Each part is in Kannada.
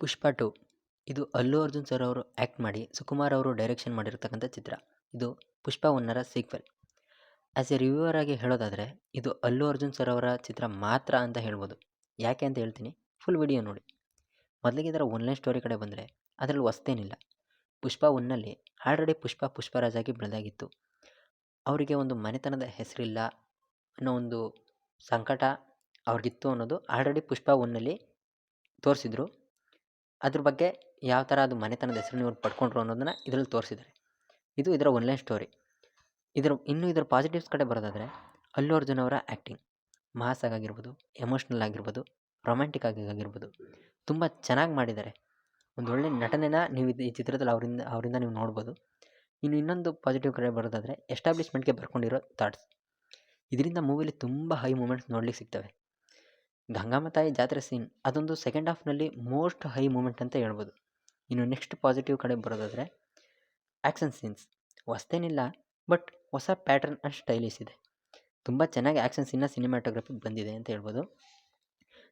ಪುಷ್ಪ 2 ಇದು ಅಲ್ಲು ಅರ್ಜುನ್ ಸರ್ ಅವರು ಆ್ಯಕ್ಟ್ ಮಾಡಿ ಸುಕುಮಾರ್ ಅವರು ಡೈರೆಕ್ಷನ್ ಮಾಡಿರ್ತಕ್ಕಂಥ ಚಿತ್ರ. ಇದು ಪುಷ್ಪ 1ರ ಸೀಕ್ವೆಲ್. ಆ್ಯಸ್ ಎ ರಿವ್ಯೂವರ್ ಆಗಿ ಹೇಳೋದಾದರೆ ಇದು ಅಲ್ಲು ಅರ್ಜುನ್ ಸರ್ ಅವರ ಚಿತ್ರ ಮಾತ್ರ ಅಂತ ಹೇಳ್ಬೋದು. ಯಾಕೆ ಅಂತ ಹೇಳ್ತೀನಿ, ಫುಲ್ ವಿಡಿಯೋ ನೋಡಿ. ಮೊದಲಿಗೆ ಇದರ ಒನ್ಲೈನ್ ಸ್ಟೋರಿ ಕಡೆ ಬಂದರೆ ಅದರಲ್ಲಿ ಹೊಸ್ತೇನಿಲ್ಲ. ಪುಷ್ಪ 1ನಲ್ಲಿ ಆಲ್ರೆಡಿ ಪುಷ್ಪರಾಜ್ ಆಗಿ ಬೆಳೆದಾಗಿತ್ತು. ಅವರಿಗೆ ಒಂದು ಮನೆತನದ ಹೆಸರಿಲ್ಲ ಅನ್ನೋ ಒಂದು ಸಂಕಟ ಅವ್ರಿಗಿತ್ತು ಅನ್ನೋದು ಆಲ್ರೆಡಿ ಪುಷ್ಪ 1ನಲ್ಲಿ ತೋರಿಸಿದ್ರು. ಅದ್ರ ಬಗ್ಗೆ ಯಾವ ಥರ ಅದು ಮನೆತನದ ಹೆಸರನ್ನ ಇವ್ರು ಪಡ್ಕೊಂಡ್ರು ಅನ್ನೋದನ್ನು ಇದರಲ್ಲಿ ತೋರಿಸಿದ್ದಾರೆ. ಇದು ಇದರ ಒನ್ಲೈನ್ ಸ್ಟೋರಿ. ಇದರ ಪಾಸಿಟಿವ್ಸ್ ಕಡೆ ಬರೋದಾದರೆ ಅಲ್ಲು ಅರ್ಜುನ್ ಅವರ ಆ್ಯಕ್ಟಿಂಗ್ ಮಾಸ್ ಆಗಿರ್ಬೋದು, ಎಮೋಷ್ನಲ್ ಆಗಿರ್ಬೋದು, ರೊಮ್ಯಾಂಟಿಕ್ ಆಗಿರ್ಬೋದು, ತುಂಬ ಚೆನ್ನಾಗಿ ಮಾಡಿದ್ದಾರೆ. ಒಂದು ಒಳ್ಳೆ ನಟನೆನ ನೀವು ಈ ಚಿತ್ರದಲ್ಲಿ ಅವರಿಂದ ನೀವು ನೋಡ್ಬೋದು. ಇನ್ನೊಂದು ಪಾಸಿಟಿವ್ ಕಡೆ ಬರೋದಾದರೆ ಎಸ್ಟಾಬ್ಲಿಷ್ಮೆಂಟ್ಗೆ ಬರ್ಕೊಂಡಿರೋ ಥಾಟ್ಸ್. ಇದರಿಂದ ಮೂವಿಲಿ ತುಂಬ ಹೈ ಮೂಮೆಂಟ್ಸ್ ನೋಡ್ಲಿಕ್ಕೆ ಸಿಗ್ತವೆ. ಗಂಗಮ್ಮ ತಾಯಿ ಜಾತ್ರೆ ಸೀನ್ ಅದೊಂದು ಸೆಕೆಂಡ್ ಹಾಫ್ನಲ್ಲಿ ಮೋಸ್ಟ್ ಹೈ ಮೂಮೆಂಟ್ ಅಂತ ಹೇಳ್ಬೋದು. ಇನ್ನು ನೆಕ್ಸ್ಟ್ ಪಾಸಿಟಿವ್ ಕಡೆ ಬರೋದಾದರೆ ಆ್ಯಕ್ಷನ್ ಸೀನ್ಸ್ ಹೊಸ್ತೇನಿಲ್ಲ, ಬಟ್ ಹೊಸ ಪ್ಯಾಟರ್ನ್ ಆ್ಯಂಡ್ ಸ್ಟೈಲಿಶ್ ಇದೆ. ತುಂಬ ಚೆನ್ನಾಗಿ ಆ್ಯಕ್ಷನ್ ಸೀನ್ನ ಸಿನಿಮಾಟೋಗ್ರಫಿ ಬಂದಿದೆ ಅಂತ ಹೇಳ್ಬೋದು.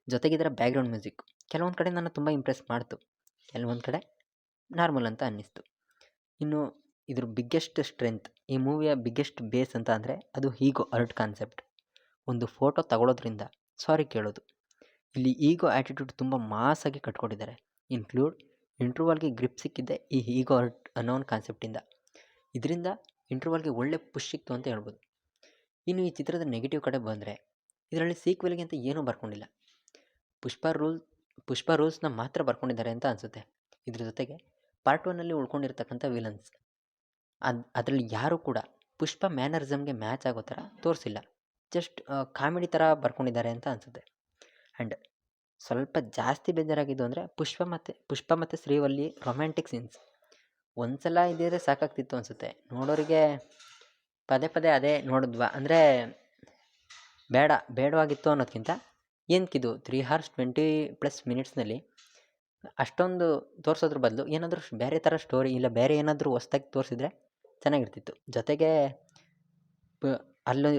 ಜೊತೆಗೆ ಇದರ ಬ್ಯಾಕ್ಗ್ರೌಂಡ್ ಮ್ಯೂಸಿಕ್ ಕೆಲವೊಂದು ಕಡೆ ನನ್ನ ತುಂಬ ಇಂಪ್ರೆಸ್ ಮಾಡ್ತು, ಕೆಲವೊಂದು ಕಡೆ ನಾರ್ಮಲ್ ಅಂತ ಅನ್ನಿಸ್ತು. ಇನ್ನು ಇದ್ರ ಬಿಗ್ಗೆಸ್ಟ್ ಸ್ಟ್ರೆಂತ್, ಈ ಮೂವಿಯ ಬಿಗ್ಗೆಸ್ಟ್ ಬೇಸ್ ಅಂತ ಅಂದರೆ ಅದು ಈಗೋ ಅರ್ಟ್ ಕಾನ್ಸೆಪ್ಟ್. ಒಂದು ಫೋಟೋ ತಗೊಳ್ಳೋದ್ರಿಂದ ಸಾರಿ ಕೇಳೋದು. ಇಲ್ಲಿ ಈಗೋ ಆ್ಯಟಿಟ್ಯೂಡ್ ತುಂಬ ಮಾಸಾಗಿ ಕಟ್ಕೊಟ್ಟಿದ್ದಾರೆ. ಇಂಟ್ರೂವಲ್ಗೆ ಗ್ರಿಪ್ ಸಿಕ್ಕಿದ್ದೆ ಈ ಈಗೋ ಅರ್ಟ್ ಅನ್ನೋ ಒಂದು ಕಾನ್ಸೆಪ್ಟಿಂದ. ಇದರಿಂದ ಇಂಟ್ರೂವಲ್ಗೆ ಒಳ್ಳೆ ಪುಷ್ ಸಿಕ್ತು ಅಂತ ಹೇಳ್ಬೋದು. ಇನ್ನು ಈ ಚಿತ್ರದ ನೆಗೆಟಿವ್ ಕಡೆ ಬಂದರೆ ಇದರಲ್ಲಿ ಸೀಕ್ವೆಲ್ಗೆ ಅಂತ ಏನೂ ಬರ್ಕೊಂಡಿಲ್ಲ. ಪುಷ್ಪ ರೂಲ್ಸ್ನ ಮಾತ್ರ ಬರ್ಕೊಂಡಿದ್ದಾರೆ ಅಂತ ಅನಿಸುತ್ತೆ. ಇದ್ರ ಜೊತೆಗೆ ಪಾರ್ಟ್ 1ನಲ್ಲಿ ಉಳ್ಕೊಂಡಿರ್ತಕ್ಕಂಥ ವಿಲನ್ಸ್ ಅದರಲ್ಲಿ ಯಾರೂ ಕೂಡ ಪುಷ್ಪ ಮ್ಯಾನರಿಸಮ್ಗೆ ಮ್ಯಾಚ್ ಆಗೋ ಥರ ತೋರಿಸಿಲ್ಲ. ಜಸ್ಟ್ ಕಾಮಿಡಿ ಥರ ಬರ್ಕೊಂಡಿದ್ದಾರೆ ಅಂತ ಅನಿಸುತ್ತೆ. ಆ್ಯಂಡ್ ಸ್ವಲ್ಪ ಜಾಸ್ತಿ ಬೇಜಾರಾಗಿದ್ದು ಅಂದರೆ ಪುಷ್ಪ ಮತ್ತು ಶ್ರೀವಲ್ಲಿ ರೊಮ್ಯಾಂಟಿಕ್ ಸೀನ್ಸ್ ಒಂದು ಸಲ ಇದ್ದಿದ್ರೆ ಸಾಕಾಗ್ತಿತ್ತು ಅನಿಸುತ್ತೆ. ನೋಡೋರಿಗೆ ಪದೇ ಪದೇ ಅದೇ ನೋಡಿದ್ವಾ ಅಂದರೆ ಬೇಡವಾಗಿತ್ತು ಅನ್ನೋದಕ್ಕಿಂತ ಏನಕ್ಕಿದು 3 hours 20+ ಮಿನಿಟ್ಸ್ನಲ್ಲಿ ಅಷ್ಟೊಂದು ತೋರಿಸೋದ್ರ ಬದಲು ಏನಾದರೂ ಬೇರೆ ಥರ ಸ್ಟೋರಿ ಇಲ್ಲ ಬೇರೆ ಏನಾದರೂ ಹೊಸ್ದಾಗಿ ತೋರಿಸಿದ್ರೆ ಚೆನ್ನಾಗಿರ್ತಿತ್ತು. ಜೊತೆಗೆ ಅಲ್ಲಿ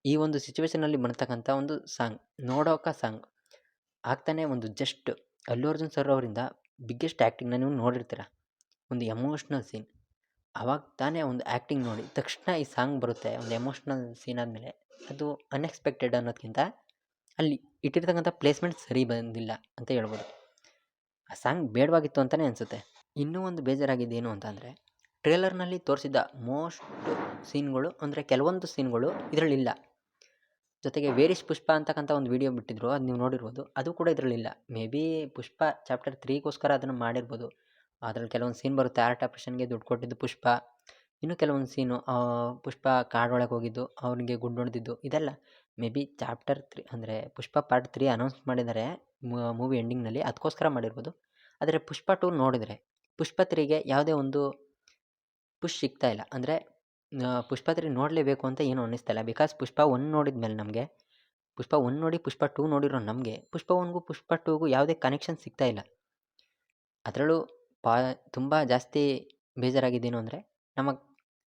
ಈ ಒಂದು ಸಿಚುವೇಷನಲ್ಲಿ ಬಂತಕ್ಕಂಥ ಒಂದು ಸಾಂಗ್ ಆಗ್ತಾನೆ ಒಂದು ಜಸ್ಟ್ ಅಲ್ಲು ಅರ್ಜುನ್ ಸರ್ ಅವರಿಂದ ಬಿಗ್ಗೆಸ್ಟ್ ಆ್ಯಕ್ಟಿಂಗ್ನ ನೀವು ನೋಡಿರ್ತೀರ. ಒಂದು ಎಮೋಷ್ನಲ್ ಸೀನ್ ಆವಾಗ ತಾನೇ ಒಂದು ಆ್ಯಕ್ಟಿಂಗ್ ನೋಡಿ ತಕ್ಷಣ ಈ ಸಾಂಗ್ ಬರುತ್ತೆ. ಒಂದು ಎಮೋಷ್ನಲ್ ಸೀನ್ ಆದಮೇಲೆ ಅದು ಅನ್ಎಕ್ಸ್ಪೆಕ್ಟೆಡ್ ಅನ್ನೋದಕ್ಕಿಂತ ಅಲ್ಲಿ ಇಟ್ಟಿರ್ತಕ್ಕಂಥ ಪ್ಲೇಸ್ಮೆಂಟ್ ಸರಿ ಬಂದಿಲ್ಲ ಅಂತ ಹೇಳ್ಬೋದು. ಆ ಸಾಂಗ್ ಬೇಡವಾಗಿತ್ತು ಅಂತಲೇ ಅನಿಸುತ್ತೆ. ಇನ್ನೂ ಒಂದು ಬೇಜಾರಾಗಿದ್ದೇನು ಅಂತ ಅಂದರೆ ಟ್ರೇಲರ್ನಲ್ಲಿ ತೋರಿಸಿದ್ದ ಮೋಸ್ಟ್ ಸೀನ್ಗಳು ಅಂದರೆ ಕೆಲವೊಂದು ಸೀನ್ಗಳು ಇದರಲ್ಲಿಲ್ಲ. ಜೊತೆಗೆ ವೇರಿಸ್ ಪುಷ್ಪ ಅಂತಕ್ಕಂಥ ಒಂದು ವಿಡಿಯೋ ಬಿಟ್ಟಿದ್ರು, ಅದು ನೀವು ನೋಡಿರ್ಬೋದು. ಅದು ಕೂಡ ಇದರಲ್ಲಿಲ್ಲ. ಮೇ ಬಿ ಪುಷ್ಪ ಚಾಪ್ಟರ್ 3ಗೋಸ್ಕರ ಅದನ್ನು ಮಾಡಿರ್ಬೋದು. ಅದರಲ್ಲಿ ಕೆಲವೊಂದು ಸೀನ್ ಬರುತ್ತೆ, ಆರ್ಟ್ ಆಪ್ರೇಷನ್ಗೆ ದುಡ್ಡು ಕೊಟ್ಟಿದ್ದು ಪುಷ್ಪ. ಇನ್ನು ಕೆಲವೊಂದು ಸೀನು ಪುಷ್ಪ ಕಾಡೊಳಗೆ ಹೋಗಿದ್ದು, ಅವನಿಗೆ ಗುಂಡು ಹೊಡೆದಿದ್ದು, ಇದೆಲ್ಲ ಮೇ ಬಿ ಚಾಪ್ಟರ್ 3 ಅಂದರೆ ಪುಷ್ಪ ಪಾರ್ಟ್ 3 ಅನೌನ್ಸ್ ಮಾಡಿದ್ದಾರೆ ಮೂವಿ ಎಂಡಿಂಗ್ನಲ್ಲಿ, ಅದಕ್ಕೋಸ್ಕರ ಮಾಡಿರ್ಬೋದು. ಆದರೆ ಪುಷ್ಪ 2 ನೋಡಿದರೆ ಪುಷ್ಪ 3ಗೆ ಯಾವುದೇ ಒಂದು ಪುಷ್ ಸಿಗ್ತಾ ಇಲ್ಲ. ಅಂದರೆ ಪುಷ್ಪ 3 ನೋಡಲೇಬೇಕು ಅಂತ ಏನೂ ಅನ್ನಿಸ್ತಾ ಇಲ್ಲ. ಬಿಕಾಸ್ ಪುಷ್ಪ 1 ನೋಡಿದ ಮೇಲೆ ನಮಗೆ ಪುಷ್ಪ 1 ನೋಡಿ ಪುಷ್ಪ 2 ನೋಡಿರೋ ನಮಗೆ ಪುಷ್ಪ 1ಗೂ ಪುಷ್ಪ 2ಗೂ ಯಾವುದೇ ಕನೆಕ್ಷನ್ ಸಿಗ್ತಾ ಇಲ್ಲ. ಅದರಲ್ಲೂ ತುಂಬ ಜಾಸ್ತಿ ಬೇಜಾರಾಗಿದ್ದೇನು ಅಂದರೆ ನಮ್ಮ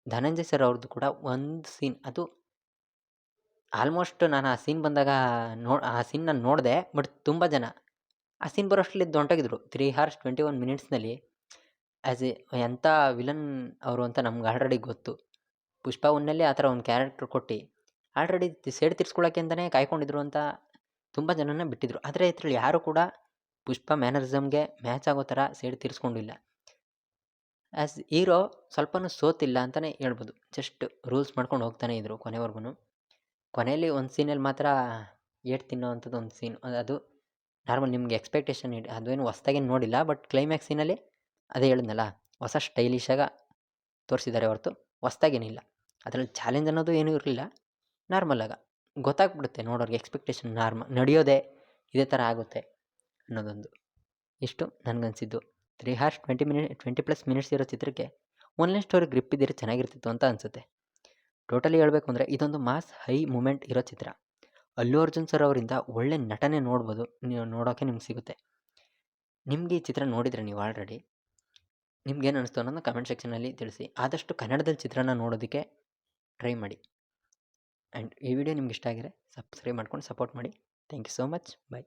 ಧನಂಜಯ್ ಸರ್ ಅವ್ರದ್ದು ಕೂಡ ಒಂದು ಸೀನ್, ಅದು ಆಲ್ಮೋಸ್ಟ್ ನಾನು ಆ ಸೀನ್ ಬಂದಾಗ ಆ ಸೀನ್ನ ನೋಡಿದೆ. ಬಟ್ ತುಂಬ ಜನ ಆ ಸೀನ್ ಬರೋಷ್ಟರಲ್ಲಿ ಹೊಂಟೋಗಿದ್ರು. 3 hours 21 ಮಿನಿಟ್ಸ್ನಲ್ಲಿ ಆ್ಯಸ್ ಎಂಥ ವಿಲನ್ ಅವರು ಅಂತ ನಮ್ಗೆ ಆಲ್ರೆಡಿ ಗೊತ್ತು. ಪುಷ್ಪ 1ನಲ್ಲಿ ಆ ಥರ ಒಂದು ಕ್ಯಾರೆಕ್ಟರ್ ಕೊಟ್ಟು ಆಲ್ರೆಡಿ ಸೇಡು ತೀರ್ಸ್ಕೊಳ್ಳೋಕ್ಕೆ ಅಂತಲೇ ಕಾಯ್ಕೊಂಡಿದ್ರು ಅಂತ ತುಂಬ ಜನನ ಬಿಟ್ಟಿದ್ರು. ಆದರೆ ಇದರಲ್ಲಿ ಯಾರೂ ಕೂಡ ಪುಷ್ಪ ಮ್ಯಾನರಿಸಮ್ಗೆ ಮ್ಯಾಚ್ ಆಗೋ ಥರ ಸೇಡು ತೀರಿಸ್ಕೊಂಡಿಲ್ಲ. ಆ್ಯಸ್ ಹೀರೋ ಸ್ವಲ್ಪನೂ ಸೋತಿಲ್ಲ ಅಂತಲೇ ಹೇಳ್ಬೋದು. ಜಸ್ಟ್ ರೂಲ್ಸ್ ಮಾಡ್ಕೊಂಡು ಹೋಗ್ತಾನೆ ಇದ್ದರು ಕೊನೆವರೆಗೂ. ಕೊನೆಯಲ್ಲಿ ಒಂದು ಸೀನಲ್ಲಿ ಮಾತ್ರ ಏಟು ತಿನ್ನೋ ಅಂಥದ್ದು ಒಂದು ಸೀನ್, ಅದು ನಾರ್ಮಲ್ ನಿಮಗೆ ಎಕ್ಸ್ಪೆಕ್ಟೇಷನ್ ಅದೇನು ಹೊಸ್ದಾಗೇನು ನೋಡಿಲ್ಲ. ಬಟ್ ಕ್ಲೈಮ್ಯಾಕ್ಸ್ ಸೀನಲ್ಲಿ ಅದೇ ಹೇಳಿದ್ನಲ್ಲ, ಹೊಸ ಸ್ಟೈಲಿಶಾಗಿ ತೋರಿಸಿದ್ದಾರೆ ಹೊರತು ಹೊಸ್ದಾಗೇನಿಲ್ಲ. ಅದರಲ್ಲಿ ಚಾಲೆಂಜ್ ಅನ್ನೋದು ಏನೂ ಇರಲಿಲ್ಲ. ನಾರ್ಮಲಾಗ ಗೊತ್ತಾಗ್ಬಿಡುತ್ತೆ ನೋಡೋರಿಗೆ, ಎಕ್ಸ್ಪೆಕ್ಟೇಷನ್ ನಡೆಯೋದೇ ಇದೇ ಥರ ಆಗುತ್ತೆ ಅನ್ನೋದೊಂದು. ಇಷ್ಟು ನನಗನ್ಸಿದ್ದು. 3 hours 20+ ಮಿನಿಟ್ಸ್ ಇರೋ ಚಿತ್ರಕ್ಕೆ ಒನ್ಲೈನ್ ಸ್ಟೋರಿ ಗ್ರಿಪ್ ಇದ್ದರೆ ಚೆನ್ನಾಗಿರ್ತಿತ್ತು ಅಂತ ಅನಿಸುತ್ತೆ. ಟೋಟಲಿ ಹೇಳಬೇಕು ಅಂದರೆ ಇದೊಂದು ಮಾಸ್ ಹೈ ಮೂಮೆಂಟ್ ಇರೋ ಚಿತ್ರ. ಅಲ್ಲು ಅರ್ಜುನ್ ಸರ್ ಅವರಿಂದ ಒಳ್ಳೆ ನಟನೆ ನೋಡ್ಬೋದು, ನೀವು ನೋಡೋಕ್ಕೆ ನಿಮ್ಗೆ ಸಿಗುತ್ತೆ. ನಿಮಗೆ ಈ ಚಿತ್ರ ನೋಡಿದರೆ ನೀವು ಆಲ್ರೆಡಿ ನಿಮ್ಗೇನು ಅನ್ನಿಸ್ತು ಅನ್ನೋದನ್ನ ಕಮೆಂಟ್ ಸೆಕ್ಷನಲ್ಲಿ ತಿಳಿಸಿ. ಆದಷ್ಟು ಕನ್ನಡದಲ್ಲಿ ಚಿತ್ರನ ನೋಡೋದಕ್ಕೆ ಟ್ರೈ ಮಾಡಿ. ಆ್ಯಂಡ್ ಈ ವಿಡಿಯೋ ನಿಮ್ಗೆ ಇಷ್ಟ ಆಗಿದ್ರೆ ಸಬ್ಸ್ಕ್ರೈಬ್ ಮಾಡ್ಕೊಂಡು ಸಪೋರ್ಟ್ ಮಾಡಿ. Thank you so much. Bye.